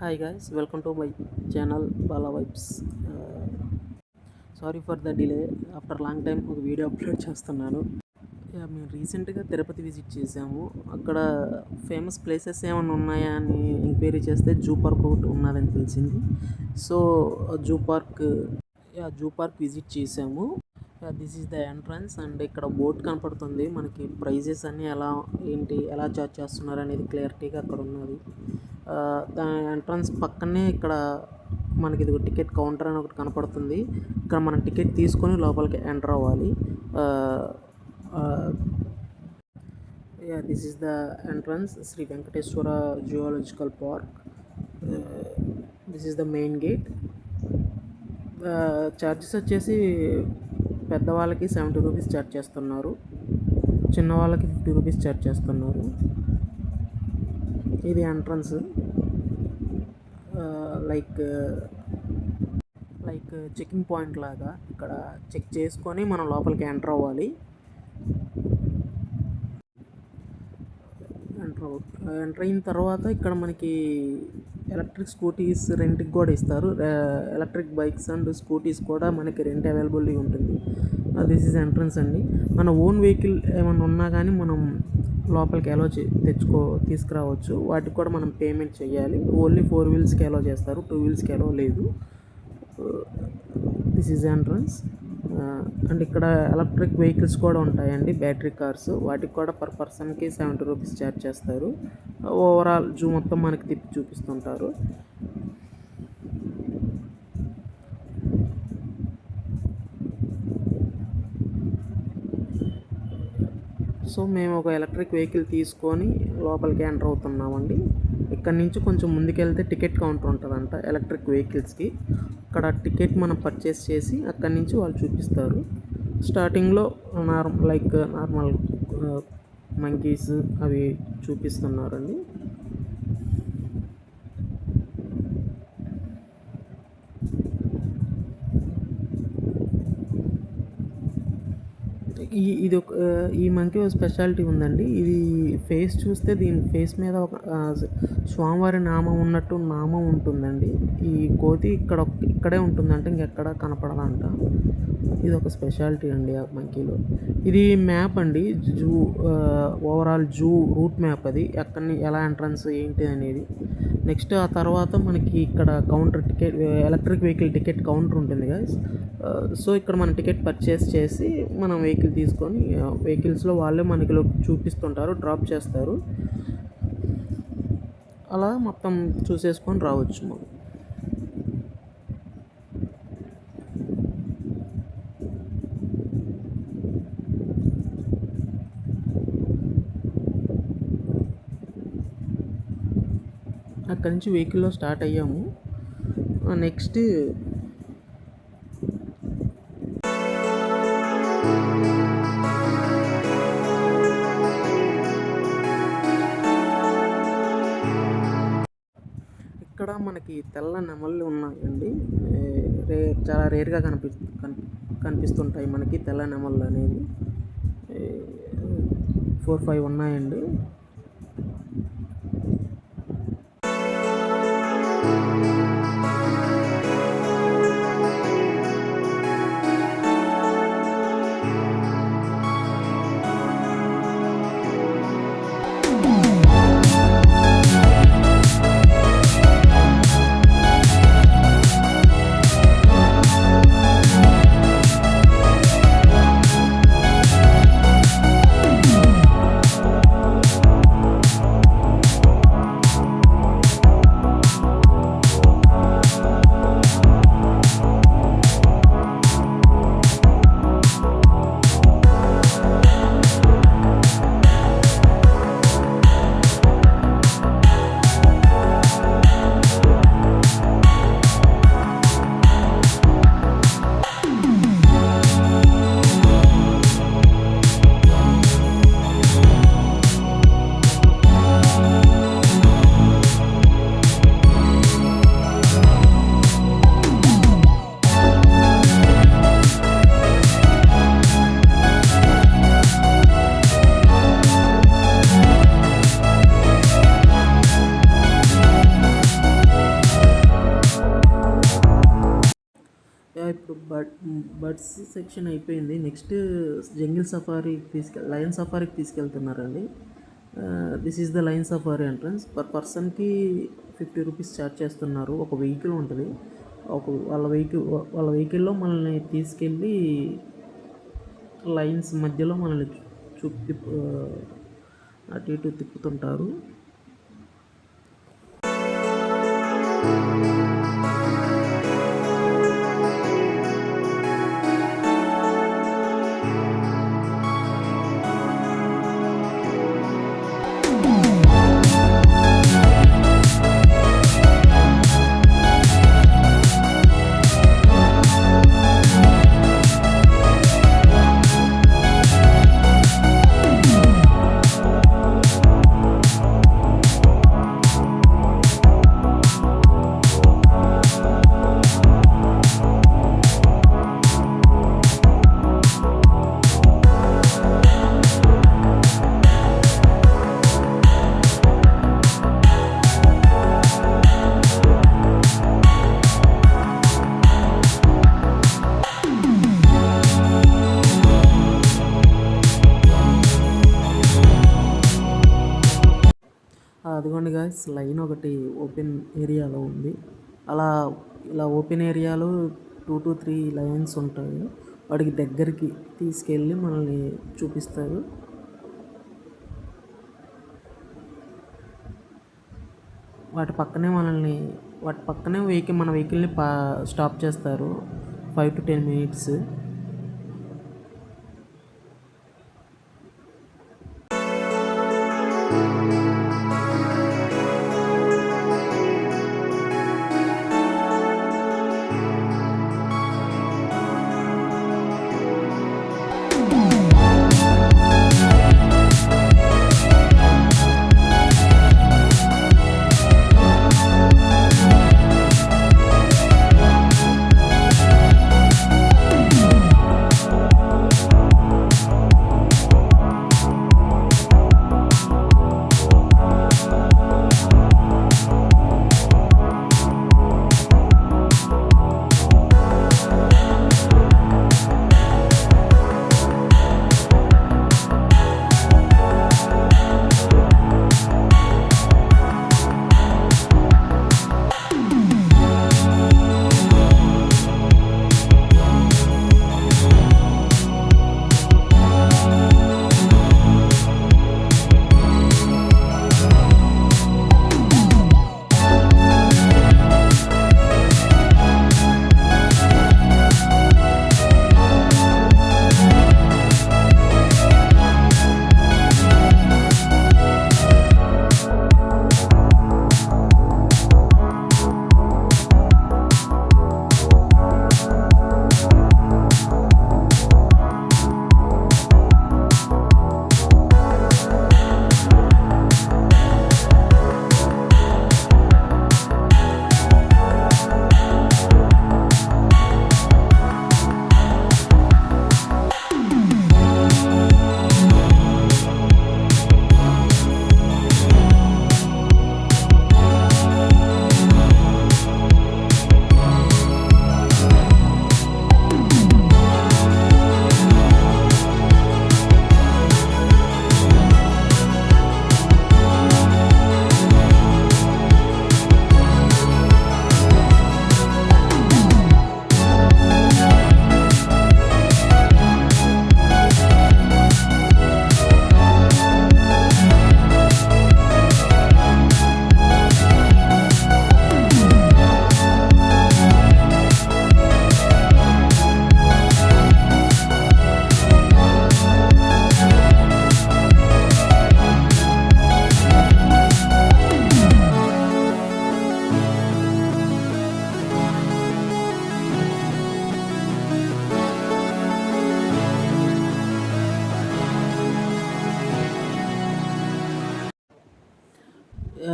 Hi guys, welcome to my channel Bala Vibes. Sorry for the delay. After long time ఒక video upload చేస్తున్నాను. మేము రీసెంట్గా Tirupati visit చేసాము. అక్కడ ఫేమస్ ప్లేసెస్ ఏమైనా ఉన్నాయా అని ఎంక్వైరీ చేస్తే జూ పార్క్ ఒకటి ఉన్నదని తెలిసింది. సో జూ పార్క్ విజిట్ చేసాము. This is the entrance and ఇక్కడ బోర్డ్ కనపడుతుంది మనకి. ప్రైజెస్ అన్నీ ఎలా చార్జ్ చేస్తున్నారు అనేది క్లారిటీగా అక్కడ ఉన్నది. దాని ఎంట్రన్స్ పక్కనే ఇక్కడ మనకి ఇది టికెట్ కౌంటర్ అని ఒకటి కనపడుతుంది. ఇక్కడ మనం టికెట్ తీసుకొని లోపలికి ఎంటర్ అవ్వాలి. This is the entrance Shri Venkateswara zoological park. This is the main gate. Charges వచ్చేసి పెద్దవాళ్ళకి 70 రూపీస్ ఛార్జ్ చేస్తున్నారు, చిన్నవాళ్ళకి 50 రూపీస్ ఛార్జ్ చేస్తున్నారు. ఇది ఎంట్రన్స్. లైక్ చెకింగ్ పాయింట్ లాగా ఇక్కడ చెక్ చేసుకొని మనం లోపలికి ఎంటర్ అవ్వాలి. ఎంటర్ అయిన తర్వాత ఇక్కడ మనకి ఎలక్ట్రిక్ స్కూటీస్ రెంట్కి కూడా ఇస్తారు. ఎలక్ట్రిక్ బైక్స్ అండ్ స్కూటీస్ కూడా మనకి రెంట్ అవైలబిలిటీ ఉంటుంది. దిస్ ఈజ్ ఎంట్రన్స్ అండి. మన ఓన్ వెహికల్ ఏమైనా ఉన్నా కానీ మనం లోపలికి తీసుకురావచ్చు. వాటికి కూడా మనం పేమెంట్ చేయాలి. ఓన్లీ 4 వీల్స్కి అలో చేస్తారు, 2 వీల్స్కి అలో లేదు. This is entrance. అండ్ ఇక్కడ ఎలక్ట్రిక్ వెహికల్స్ కూడా ఉంటాయండి, బ్యాటరీ కార్స్. వాటికి కూడా పర్ పర్సన్కి 70 రూపీస్ ఛార్జ్ చేస్తారు. ఓవరాల్ జూ మొత్తం మనకి తిప్పి చూపిస్తుంటారు. సో మేము ఒక ఎలక్ట్రిక్ వెహికల్ తీసుకొని లోపలికి ఎంటర్ అవుతున్నామండి. ఇక్కడ నుంచి కొంచెం ముందుకెళ్తే టికెట్ కౌంటర్ ఉంటుందంట ఎలక్ట్రిక్ వెహికల్స్కి. అక్కడ టికెట్ మనం పర్చేస్ చేసి అక్కడి నుంచి వాళ్ళు చూపిస్తారు. స్టార్టింగ్లో నార్మల్ మంకీస్ అవి చూపిస్తున్నారండి. ఈ మంకీ ఒక స్పెషాలిటీ ఉందండి. ఇది ఫేస్ చూస్తే దీని ఫేస్ మీద ఒక స్వామివారి నామం ఉన్నట్టు నామం ఉంటుందండి. ఈ కోతి ఇక్కడే ఉంటుందంట, ఇంకెక్కడ కనపడదంట. ఇది ఒక స్పెషాలిటీ అండి ఆ మంకీలో. ఇది మ్యాప్ అండి, ఓవరాల్ జూ రూట్ మ్యాప్. అది ఎక్కడిని ఎలా ఎంట్రన్స్ ఏంటి అనేది. నెక్స్ట్ ఆ తర్వాత మనకి ఇక్కడ ticket electric vehicle ticket counter ఉంటుంది గైస్. సో ఇక్కడ మనం టికెట్ పర్చేస్ చేసి మనం వెహికల్ తీసుకొని వెహికల్స్లో వాళ్ళే మనకి చూపిస్తుంటారు, డ్రాప్ చేస్తారు. అలా మొత్తం చూసేసుకొని రావచ్చు మనం. అక్కడి నుంచి వెహికల్లో స్టార్ట్ అయ్యాము. నెక్స్ట్ ఇక్కడ మనకి తెల్ల నెమళ్ళు ఉన్నాయండి. చాలా రేర్గా కనిపిస్తుంటాయి మనకి తెల్ల నెమళ్ళు అనేవి. 4-5 ఉన్నాయండి. ఇప్పుడు బర్డ్స్ సెక్షన్ అయిపోయింది. నెక్స్ట్ జంగిల్ సఫారీ లయన్ సఫారీకి తీసుకెళ్తున్నారండి. This is the lion safari entrance. Per పర్సన్కి 50 రూపీస్ ఛార్జ్ చేస్తున్నారు. ఒక వెహికల్ ఉంటుంది. వాళ్ళ వెహికల్లో మనల్ని తీసుకెళ్ళి లైన్స్ మధ్యలో మనల్ని అటు ఇటు తిప్పుతుంటారు. అదిగోండి గాయ్స్, లైన్ ఒకటి ఓపెన్ ఏరియాలో ఉంది. ఇలా ఓపెన్ ఏరియాలో 2 to 3 లైన్స్ ఉంటాయి. వాటికి దగ్గరికి తీసుకెళ్ళి మనల్ని చూపిస్తారు. వాటి పక్కనే మన వెహికల్ని స్టాప్ చేస్తారు 5 to 10 minutes.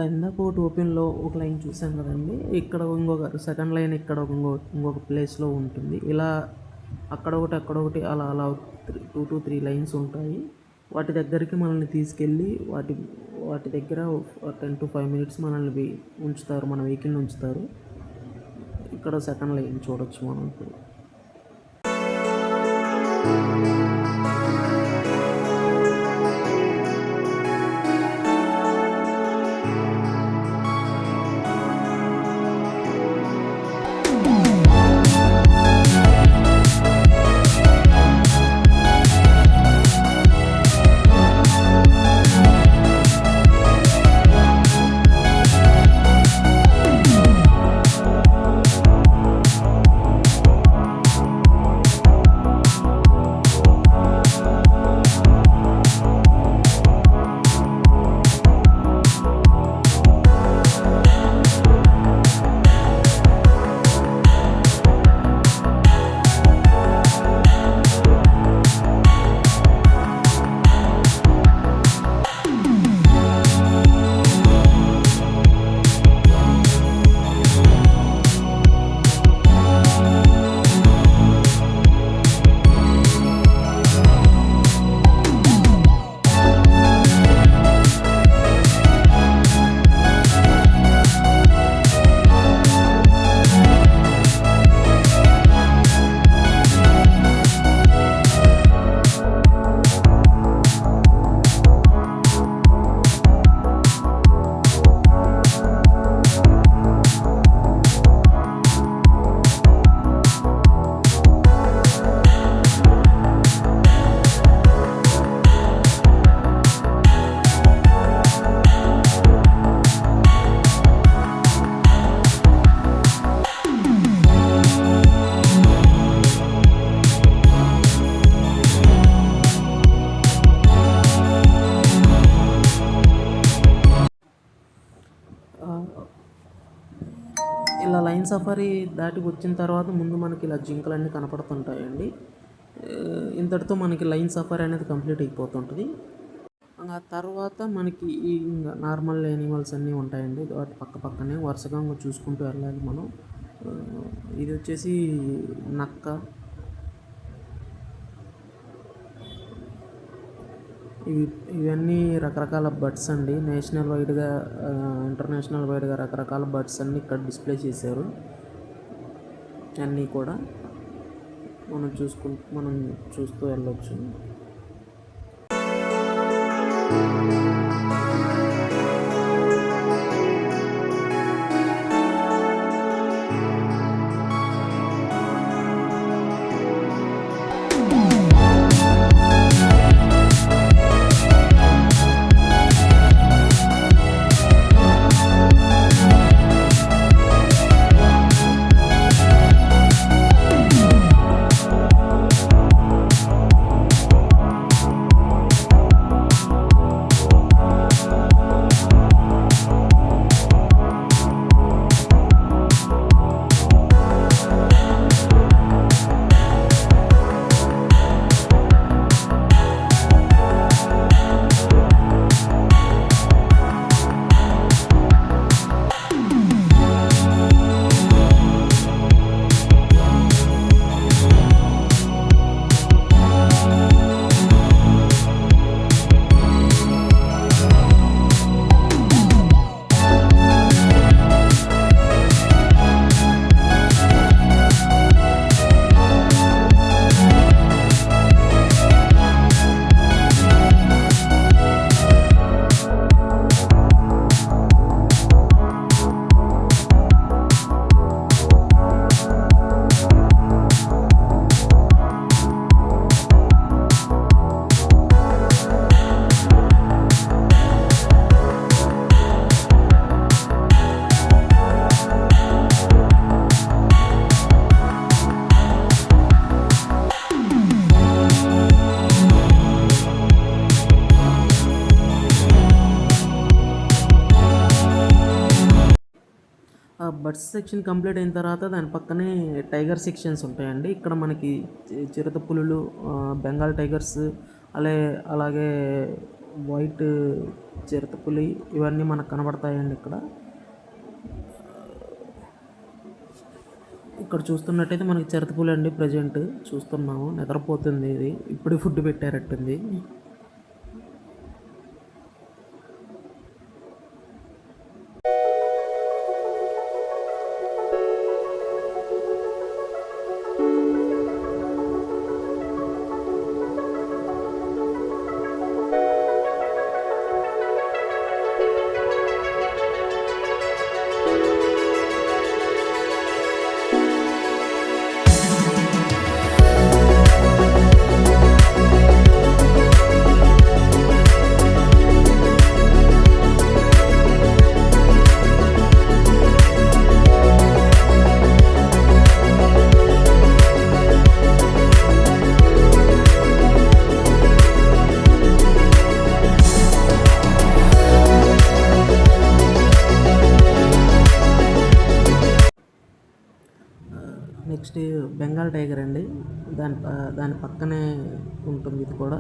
ఇందాక ఒకటి ఓపెన్లో ఒక లైన్ చూసాం కదండి, ఇక్కడ సెకండ్ లైన్ ఇక్కడ ఇంకొక ప్లేస్లో ఉంటుంది. ఇలా అక్కడొకటి అలా 2 to 3 లైన్స్ ఉంటాయి. వాటి దగ్గరికి మనల్ని తీసుకెళ్ళి వాటి దగ్గర 10 to 5 minutes మనల్ని ఉంచుతారు, మన వెహికల్ని ఉంచుతారు. ఇక్కడ సెకండ్ లైన్ చూడొచ్చు మనం ఇప్పుడు. ఇలా లైన్ సఫారీ దాటి వచ్చిన తర్వాత ముందు మనకి ఇలా జింకలన్నీ కనపడుతుంటాయండి. ఇంతటితో మనకి లైన్ సఫారీ అనేది కంప్లీట్ అయిపోతుంటుంది. ఆ తర్వాత మనకి ఈ నార్మల్ యానిమల్స్ అన్నీ ఉంటాయండి. వాటి పక్కనే వరుసగా చూసుకుంటూ వెళ్ళాలి మనం. ఇది వచ్చేసి నక్క, ఇవన్నీ రకరకాల బర్డ్స్ అండి. నేషనల్ వైడ్గా, ఇంటర్నేషనల్ వైడ్గా రకరకాల బర్డ్స్ అన్నీ ఇక్కడ డిస్ప్లే చేశారు. అన్నీ కూడా మనం చూస్తూ వెళ్ళొచ్చు. బర్డ్స్ సెక్షన్ కంప్లీట్ అయిన తర్వాత దాని పక్కనే టైగర్ సెక్షన్స్ ఉంటాయండి. ఇక్కడ మనకి చిరుతపులులు, బెంగాల్ టైగర్స్, అలాగే వైట్ చిరుతపులి ఇవన్నీ మనకు కనబడతాయండి. ఇక్కడ చూస్తున్నట్టయితే మనకి చిరుతపులి అండి ప్రజెంట్ చూస్తున్నాము. నిద్రపోతుంది, ఇది ఇప్పుడే ఫుడ్ పెట్టారట్టుంది. నెక్స్ట్ బెంగాల్ టైగర్ అండి. దాని పక్కనే ఉంటుంది ఇది కూడా.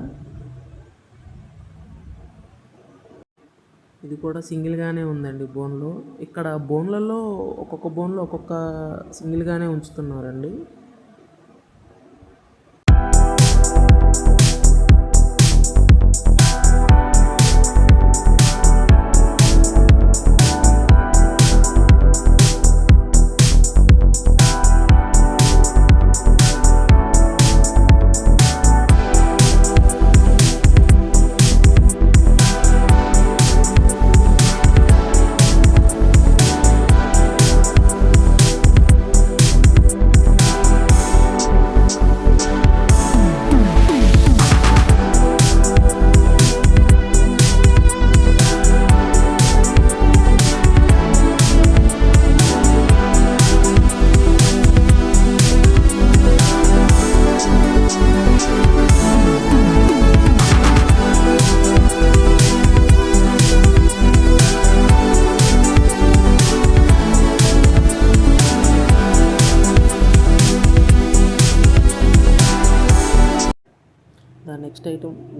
ఇది కూడా సింగిల్గానే ఉందండి బోన్లో. ఇక్కడ బోన్లలో ఒక్కొక్క బోన్లో ఒక్కొక్క సింగిల్గానే ఉంచుతున్నారండి.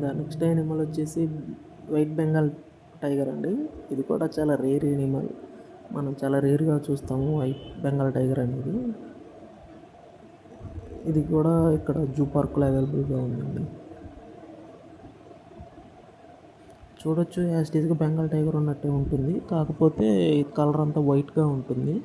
ద నెక్స్ట్ యానిమల్ వచ్చేసి వైట్ బెంగాల్ టైగర్ అండి. ఇది కూడా చాలా రేర్ యానిమల్. మనం చాలా రేర్గా చూస్తాము వైట్ బెంగాల్ టైగర్ అనేది. ఇది కూడా ఇక్కడ జూ పార్కులో అవైలబుల్గా ఉందండి. చూడొచ్చు, యాజ్ ఇట్ ఈస్గా బెంగాల్ టైగర్ ఉన్నట్టే ఉంటుంది, కాకపోతే కలర్ అంతా వైట్గా ఉంటుంది.